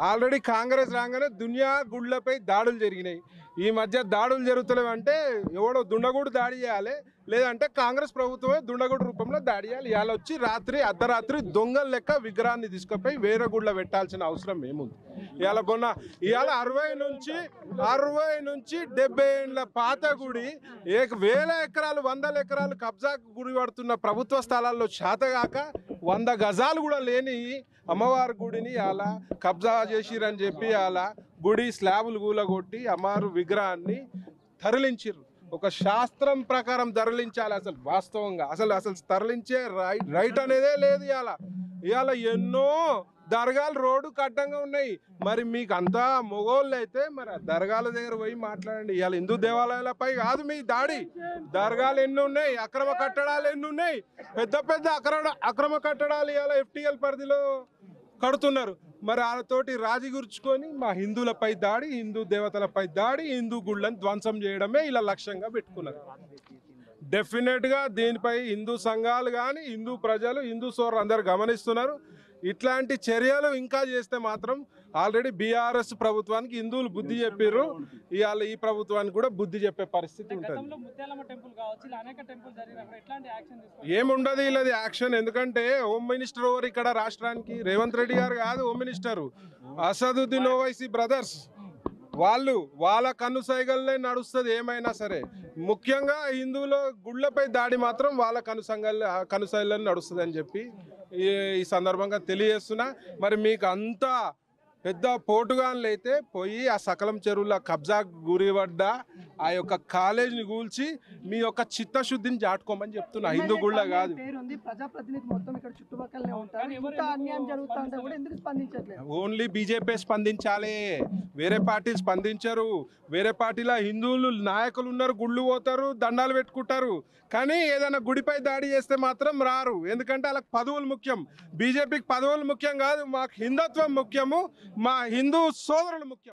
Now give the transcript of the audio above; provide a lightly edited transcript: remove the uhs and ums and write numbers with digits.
Already Congress రాగానే దునియా గుళ్ళపై దాడులు జరిగినాయి. ఈ మధ్య దాడులు జరుగుతున్నాయి అంటే ఎవడో దుండగుడు దాడి చేయాలి, లేదంటే కాంగ్రెస్ ప్రభుత్వమే దుండగుడు రూపంలో దాడి చేయాలి. ఇవాళ వచ్చి అర్ధరాత్రి దొంగల లెక్క విగ్రహాన్ని తీసుకుపోయి వేరే గుళ్ళ పెట్టాల్సిన అవసరం ఏముంది? ఇవాళ 60 నుంచి 70 ఏళ్ళ పాత గుడి వేల ఎకరాలు 100 ఎకరాలు కబ్జా గుడి పడుతున్న ప్రభుత్వ స్థలాల్లో చేతగాక 100 గజాలు కూడా లేని అమ్మవారి గుడిని అలా కబ్జా చేసిరని చెప్పి అలా గుడి స్లాబులు కూలగొట్టి అమ్మవారి విగ్రహాన్ని తరలించిర్రు. ఒక శాస్త్రం ప్రకారం తరలించాలి. అసలు వాస్తవంగా అసలు తరలించే రైట్ అనేదే లేదు. ఇవాళ ఎన్నో దర్గాలు రోడ్డు కట్టంగా ఉన్నాయి. మరి మీకు అంతా మొగోళ్ళు అయితే మరి దర్గాల దగ్గర పోయి మాట్లాడండి. ఇవాళ హిందూ దేవాలయాలపై కాదు మీ దాడి. దర్గాలు ఎన్ని ఉన్నాయి, అక్రమ కట్టడాలు ఎన్ని ఉన్నాయి, పెద్ద అక్రమ కట్టడాలు ఇవాళ FTL పరిధిలో కడుతున్నారు. మరి వాళ్ళతోటి రాజీ గుర్చుకొని మా హిందువులపై దాడి, హిందూ దేవతలపై దాడి, హిందూ గుళ్ళని ధ్వంసం చేయడమే ఇలా లక్ష్యంగా పెట్టుకున్నారు. డెఫినెట్గా దీనిపై హిందూ సంఘాలు కానీ హిందూ ప్రజలు హిందూ సోదరులు అందరు గమనిస్తున్నారు. ఇట్లాంటి చర్యలు ఇంకా చేస్తే మాత్రం ఆల్రెడీ బీఆర్ఎస్ ప్రభుత్వానికి హిందువులు బుద్ధి చెప్పారు. ఇవాళ ఈ ప్రభుత్వానికి కూడా బుద్ధి చెప్పే పరిస్థితి ఉంటుంది. ఏముండదు ఇలాది యాక్షన్. ఎందుకంటే హోమ్ మినిస్టర్ ఓవర్ ఇక్కడ రాష్ట్రానికి రేవంత్ రెడ్డి గారు కాదు home minister, Asaduddin Owaisi brothers. వాళ్ళ కనుసైగలనే నడుస్తుంది ఏమైనా సరే. ముఖ్యంగా హిందువుల గుళ్ళపై దాడి మాత్రం వాళ్ళ కనుసైగలను నడుస్తుంది అని చెప్పి ఈ సందర్భంగా తెలియజేస్తున్నా. మరి మీకు అంతా పెద్ద పోటుగాన్లు అయితే పోయి ఆ సకలం చెరువుల కబ్జా గురిపడ్డ ఆ యొక్క కాలేజీని కూల్చి మీ యొక్క చిత్తశుద్ధిని చాటుకోమని చెప్తున్నా. హిందూ గుళ్ళ కాదు. ఓన్లీ బీజేపీ స్పందించాలి, వేరే పార్టీలు స్పందించరు. వేరే పార్టీలో హిందువులు నాయకులు ఉన్నారు, గుళ్ళు పోతారు, దండాలు పెట్టుకుంటారు. కానీ ఏదైనా గుడిపై దాడి చేస్తే మాత్రం రారు. ఎందుకంటే వాళ్ళకి పదవులు ముఖ్యం. బీజేపీకి పదవులు ముఖ్యం కాదు, మాకు హిందుత్వం ముఖ్యము, మా హిందూ సోదరులు ముఖ్యం.